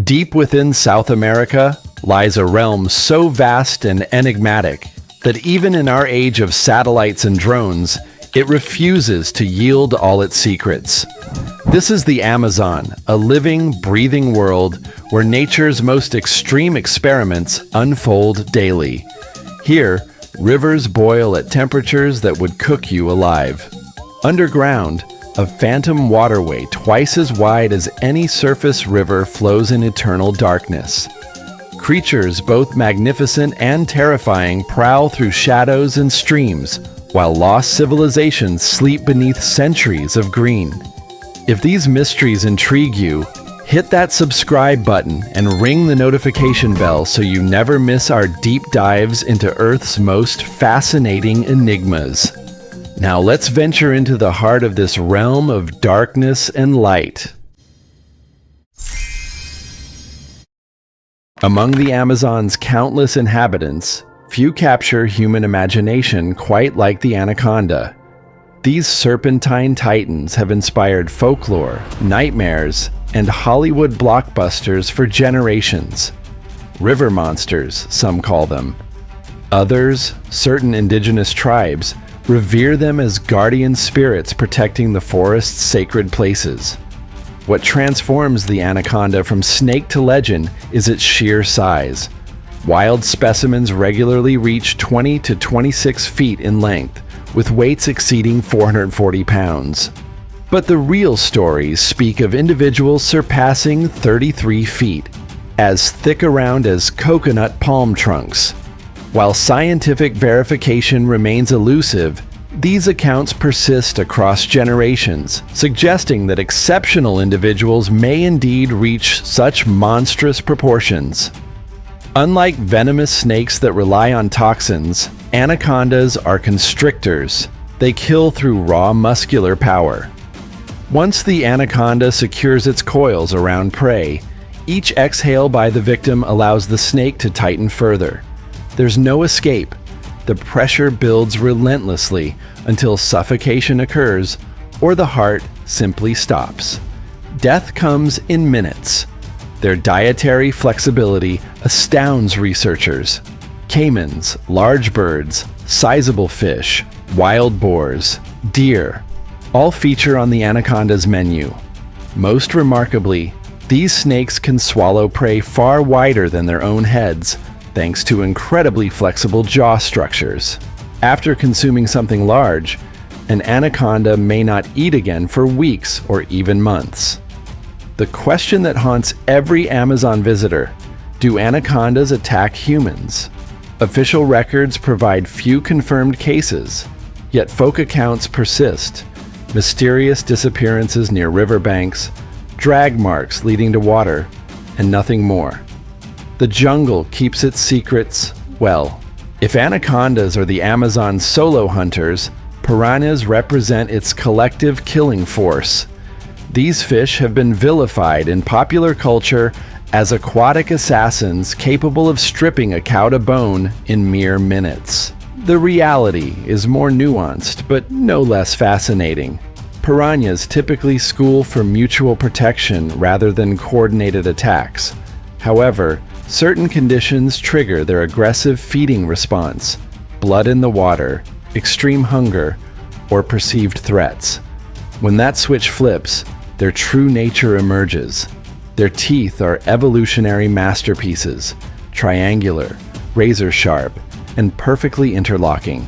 Deep within South America lies a realm so vast and enigmatic that even in our age of satellites and drones, it refuses to yield all its secrets. This is the Amazon, a living, breathing world where nature's most extreme experiments unfold daily. Here, rivers boil at temperatures that would cook you alive. Underground, a phantom waterway twice as wide as any surface river flows in eternal darkness. Creatures both magnificent and terrifying prowl through shadows and streams, while lost civilizations sleep beneath centuries of green. If these mysteries intrigue you, hit that subscribe button and ring the notification bell so you never miss our deep dives into Earth's most fascinating enigmas. Now let's venture into the heart of this realm of darkness and light. Among the Amazon's countless inhabitants, few capture human imagination quite like the anaconda. These serpentine titans have inspired folklore, nightmares, and Hollywood blockbusters for generations. River monsters, some call them. Others, certain indigenous tribes, revere them as guardian spirits protecting the forest's sacred places. What transforms the anaconda from snake to legend is its sheer size. Wild specimens regularly reach 20 to 26 feet in length, with weights exceeding 440 pounds. But the real stories speak of individuals surpassing 33 feet, as thick around as coconut palm trunks. While scientific verification remains elusive, these accounts persist across generations, suggesting that exceptional individuals may indeed reach such monstrous proportions. Unlike venomous snakes that rely on toxins, anacondas are constrictors. They kill through raw muscular power. Once the anaconda secures its coils around prey, each exhale by the victim allows the snake to tighten further. There's no escape. The pressure builds relentlessly until suffocation occurs or the heart simply stops. Death comes in minutes. Their dietary flexibility astounds researchers. Caimans, large birds, sizable fish, wild boars, deer, all feature on the anaconda's menu. Most remarkably, these snakes can swallow prey far wider than their own heads, thanks to incredibly flexible jaw structures. After consuming something large, an anaconda may not eat again for weeks or even months. The question that haunts every Amazon visitor: do anacondas attack humans? Official records provide few confirmed cases, yet folk accounts persist. Mysterious disappearances near riverbanks, drag marks leading to water, and nothing more. The jungle keeps its secrets well. If anacondas are the Amazon's solo hunters, piranhas represent its collective killing force. These fish have been vilified in popular culture as aquatic assassins capable of stripping a cow to bone in mere minutes. The reality is more nuanced, but no less fascinating. Piranhas typically school for mutual protection rather than coordinated attacks. However, certain conditions trigger their aggressive feeding response: blood in the water, extreme hunger, or perceived threats. When that switch flips, their true nature emerges. Their teeth are evolutionary masterpieces, triangular, razor-sharp, and perfectly interlocking.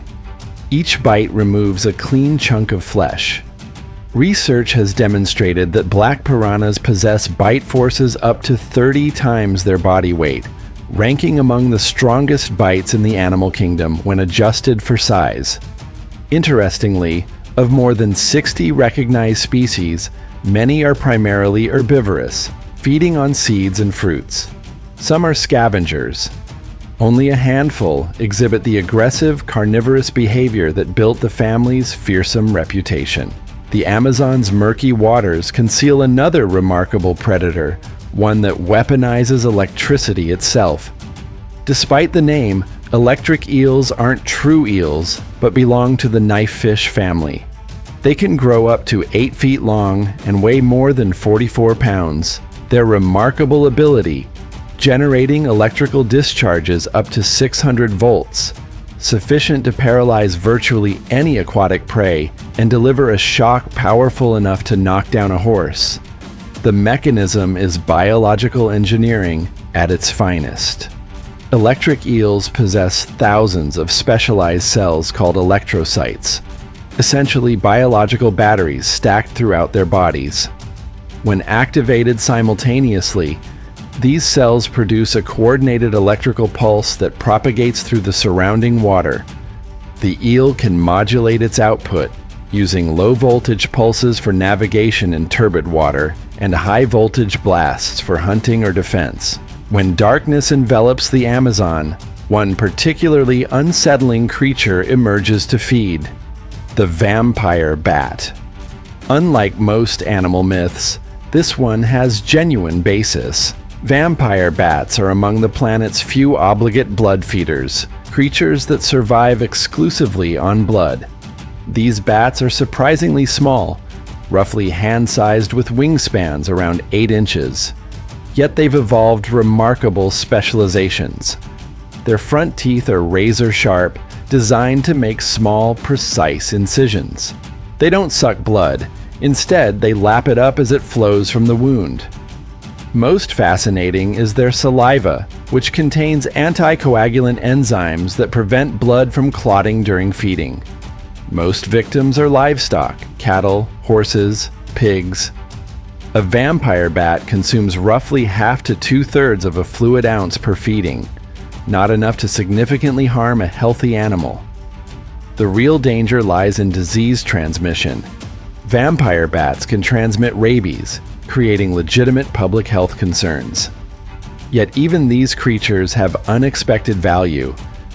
Each bite removes a clean chunk of flesh. Research has demonstrated that black piranhas possess bite forces up to 30 times their body weight, ranking among the strongest bites in the animal kingdom when adjusted for size. Interestingly, of more than 60 recognized species, many are primarily herbivorous, feeding on seeds and fruits. Some are scavengers. Only a handful exhibit the aggressive carnivorous behavior that built the family's fearsome reputation. The Amazon's murky waters conceal another remarkable predator, one that weaponizes electricity itself. Despite the name, electric eels aren't true eels, but belong to the knifefish family. They can grow up to 8 feet long and weigh more than 44 pounds. Their remarkable ability, generating electrical discharges up to 600 volts, sufficient to paralyze virtually any aquatic prey and deliver a shock powerful enough to knock down a horse. The mechanism is biological engineering at its finest. Electric eels possess thousands of specialized cells called electrocytes, essentially biological batteries stacked throughout their bodies. When activated simultaneously, these cells produce a coordinated electrical pulse that propagates through the surrounding water. The eel can modulate its output using low-voltage pulses for navigation in turbid water and high-voltage blasts for hunting or defense. When darkness envelops the Amazon, one particularly unsettling creature emerges to feed: the vampire bat. Unlike most animal myths, this one has genuine basis. Vampire bats are among the planet's few obligate blood feeders, creatures that survive exclusively on blood. These bats are surprisingly small, roughly hand-sized with wingspans around 8 inches. Yet they've evolved remarkable specializations. Their front teeth are razor-sharp, designed to make small, precise incisions. They don't suck blood. Instead, they lap it up as it flows from the wound. Most fascinating is their saliva, which contains anticoagulant enzymes that prevent blood from clotting during feeding. Most victims are livestock: cattle, horses, pigs. A vampire bat consumes roughly half to 2/3 of a fluid ounce per feeding, not enough to significantly harm a healthy animal. The real danger lies in disease transmission. Vampire bats can transmit rabies, creating legitimate public health concerns. Yet even these creatures have unexpected value.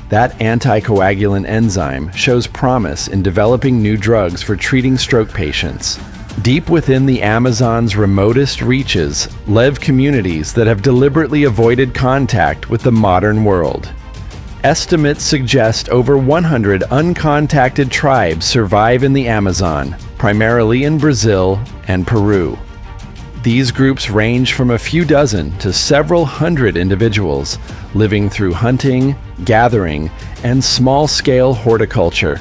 That anticoagulant enzyme shows promise in developing new drugs for treating stroke patients. Deep within the Amazon's remotest reaches live communities that have deliberately avoided contact with the modern world. Estimates suggest over 100 uncontacted tribes survive in the Amazon, primarily in Brazil and Peru. These groups range from a few dozen to several hundred individuals, living through hunting, gathering, and small-scale horticulture.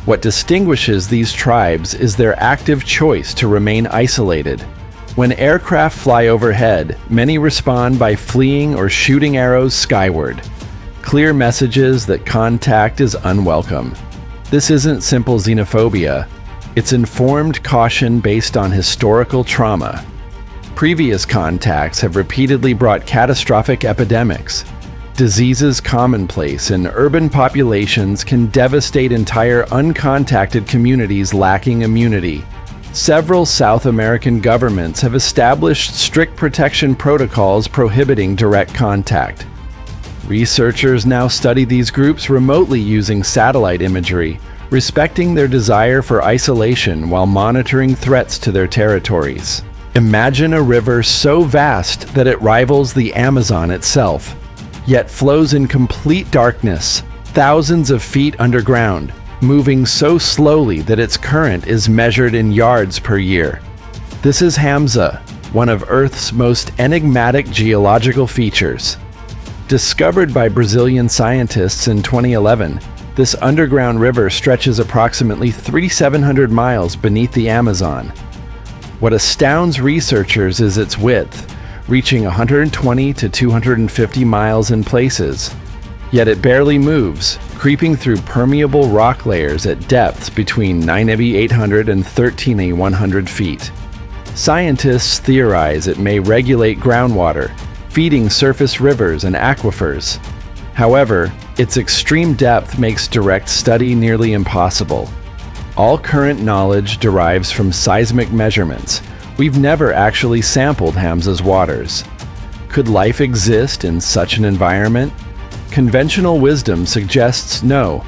What distinguishes these tribes is their active choice to remain isolated. When aircraft fly overhead, many respond by fleeing or shooting arrows skyward. Clear messages that contact is unwelcome. This isn't simple xenophobia. It's informed caution based on historical trauma. Previous contacts have repeatedly brought catastrophic epidemics. Diseases commonplace in urban populations can devastate entire uncontacted communities lacking immunity. Several South American governments have established strict protection protocols prohibiting direct contact. Researchers now study these groups remotely using satellite imagery, respecting their desire for isolation while monitoring threats to their territories. Imagine a river so vast that it rivals the Amazon itself, yet flows in complete darkness, thousands of feet underground, moving so slowly that its current is measured in yards per year. This is Hamza, one of Earth's most enigmatic geological features. Discovered by Brazilian scientists in 2011, this underground river stretches approximately 3,700 miles beneath the Amazon. What astounds researchers is its width, reaching 120 to 250 miles in places. Yet it barely moves, creeping through permeable rock layers at depths between 9,800 and 13,100 feet. Scientists theorize it may regulate groundwater, feeding surface rivers and aquifers. However, its extreme depth makes direct study nearly impossible. All current knowledge derives from seismic measurements. We've never actually sampled Hamza's waters. Could life exist in such an environment? Conventional wisdom suggests no.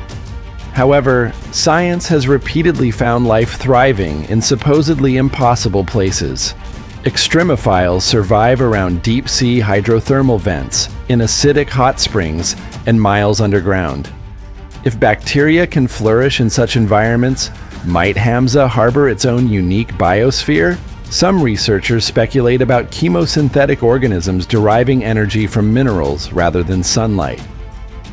However, science has repeatedly found life thriving in supposedly impossible places. Extremophiles survive around deep-sea hydrothermal vents, in acidic hot springs, and miles underground. If bacteria can flourish in such environments, might Hamza harbor its own unique biosphere, Some researchers speculate about chemosynthetic organisms deriving energy from minerals rather than sunlight.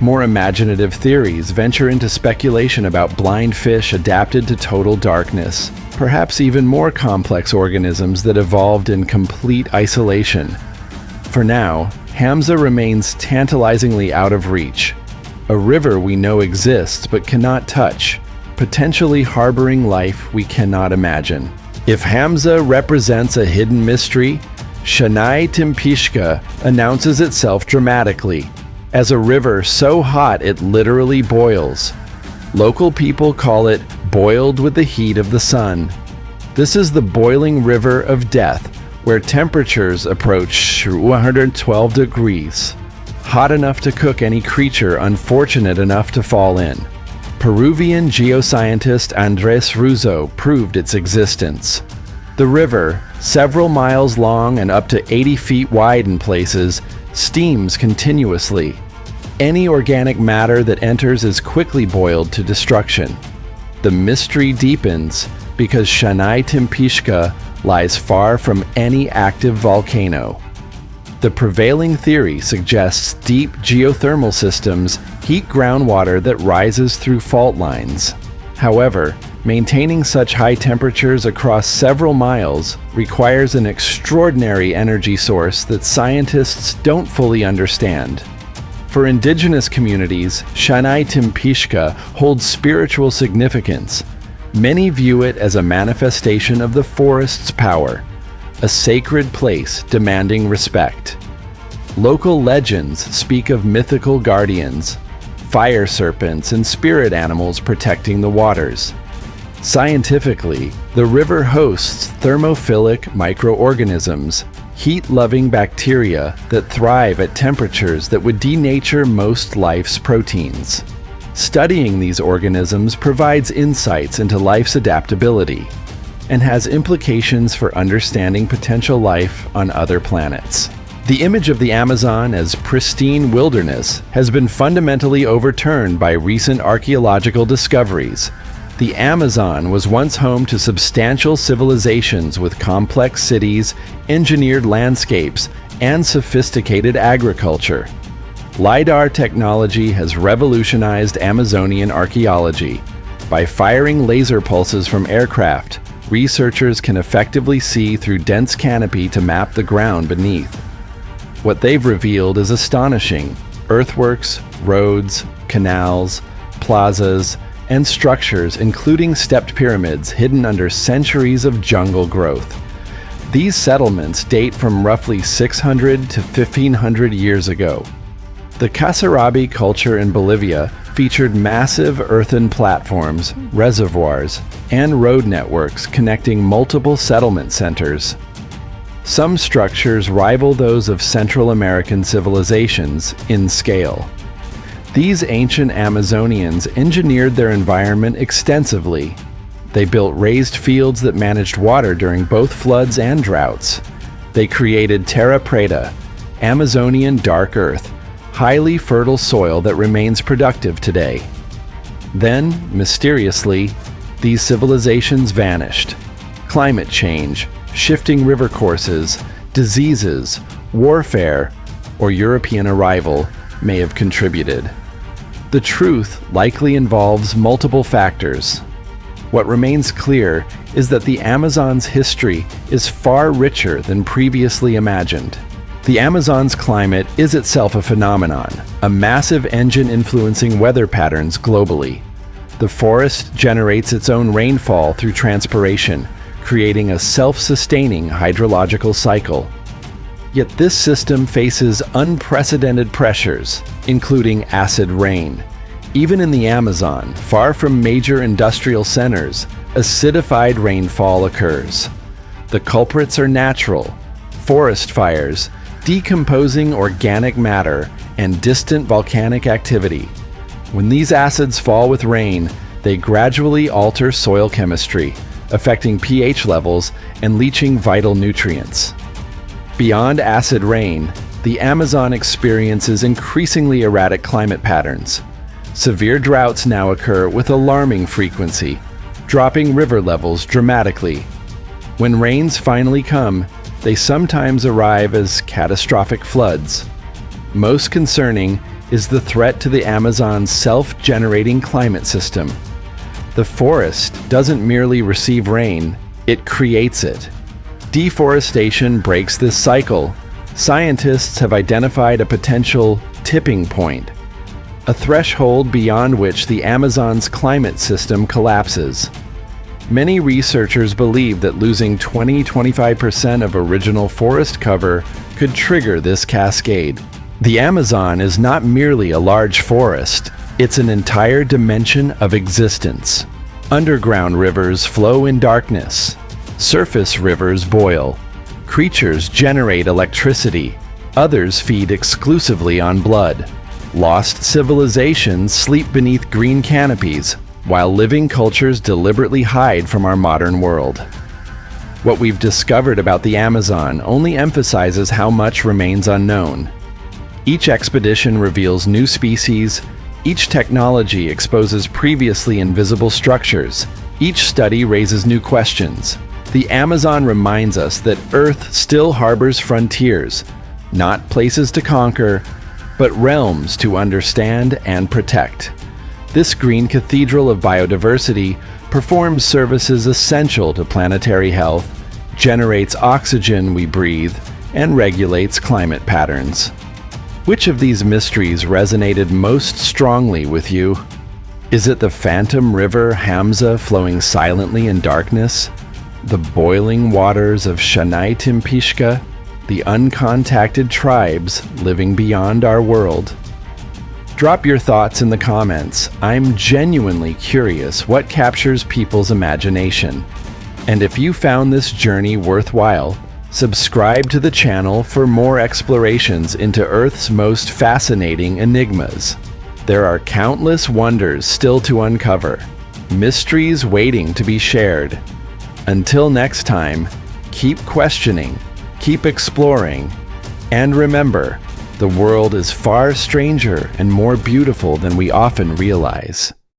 More imaginative theories venture into speculation about blind fish adapted to total darkness, perhaps even more complex organisms that evolved in complete isolation. For now, Hamza remains tantalizingly out of reach. A river we know exists but cannot touch, potentially harboring life we cannot imagine. If Hamza represents a hidden mystery, Shanay-Timpishka announces itself dramatically, as a river so hot it literally boils. Local people call it boiled with the heat of the sun. This is the boiling river of death, where temperatures approach 112 degrees, hot enough to cook any creature unfortunate enough to fall in. Peruvian geoscientist Andres Russo proved its existence. The river, several miles long and up to 80 feet wide in places, steams continuously. Any organic matter that enters is quickly boiled to destruction. The mystery deepens because Shanay-Timpishka lies far from any active volcano. The prevailing theory suggests deep geothermal systems heat groundwater that rises through fault lines. However, maintaining such high temperatures across several miles requires an extraordinary energy source that scientists don't fully understand. For indigenous communities, Shanay-Timpishka holds spiritual significance. Many view it as a manifestation of the forest's power, a sacred place demanding respect. Local legends speak of mythical guardians, fire serpents, and spirit animals protecting the waters. Scientifically, the river hosts thermophilic microorganisms, heat-loving bacteria that thrive at temperatures that would denature most life's proteins. Studying these organisms provides insights into life's adaptability and has implications for understanding potential life on other planets. The image of the Amazon as pristine wilderness has been fundamentally overturned by recent archaeological discoveries. The Amazon was once home to substantial civilizations with complex cities, engineered landscapes, and sophisticated agriculture. LiDAR technology has revolutionized Amazonian archaeology. By firing laser pulses from aircraft, researchers can effectively see through dense canopy to map the ground beneath. What they've revealed is astonishing. Earthworks, roads, canals, plazas, and structures including stepped pyramids hidden under centuries of jungle growth. These settlements date from roughly 600 to 1500 years ago. The Kasarabi culture in Bolivia featured massive earthen platforms, reservoirs, and road networks connecting multiple settlement centers. Some structures rival those of Central American civilizations in scale. These ancient Amazonians engineered their environment extensively. They built raised fields that managed water during both floods and droughts. They created terra preta, Amazonian dark earth, highly fertile soil that remains productive today. Then, mysteriously, these civilizations vanished. Climate change, shifting river courses, diseases, warfare, or European arrival may have contributed. The truth likely involves multiple factors. What remains clear is that the Amazon's history is far richer than previously imagined. The Amazon's climate is itself a phenomenon, a massive engine influencing weather patterns globally. The forest generates its own rainfall through transpiration, creating a self-sustaining hydrological cycle. Yet this system faces unprecedented pressures, including acid rain. Even in the Amazon, far from major industrial centers, acidified rainfall occurs. The culprits are natural: forest fires, decomposing organic matter, and distant volcanic activity. When these acids fall with rain, they gradually alter soil chemistry, affecting pH levels and leaching vital nutrients. Beyond acid rain, the Amazon experiences increasingly erratic climate patterns. Severe droughts now occur with alarming frequency, dropping river levels dramatically. When rains finally come, they sometimes arrive as catastrophic floods. Most concerning is the threat to the Amazon's self-generating climate system. The forest doesn't merely receive rain, it creates it. Deforestation breaks this cycle. Scientists have identified a potential tipping point, a threshold beyond which the Amazon's climate system collapses. Many researchers believe that losing 20–25% of original forest cover could trigger this cascade. The Amazon is not merely a large forest, it's an entire dimension of existence. Underground rivers flow in darkness. Surface rivers boil. Creatures generate electricity. Others feed exclusively on blood. Lost civilizations sleep beneath green canopies, while living cultures deliberately hide from our modern world. What we've discovered about the Amazon only emphasizes how much remains unknown. Each expedition reveals new species, each technology exposes previously invisible structures, each study raises new questions. The Amazon reminds us that Earth still harbors frontiers, not places to conquer, but realms to understand and protect. This green cathedral of biodiversity performs services essential to planetary health, generates oxygen we breathe, and regulates climate patterns. Which of these mysteries resonated most strongly with you? Is it the phantom river Hamza flowing silently in darkness? The boiling waters of Shanay-Timpishka? The uncontacted tribes living beyond our world? Drop your thoughts in the comments. I'm genuinely curious what captures people's imagination. And if you found this journey worthwhile, subscribe to the channel for more explorations into Earth's most fascinating enigmas. There are countless wonders still to uncover, mysteries waiting to be shared. Until next time, keep questioning, keep exploring, and remember, the world is far stranger and more beautiful than we often realize.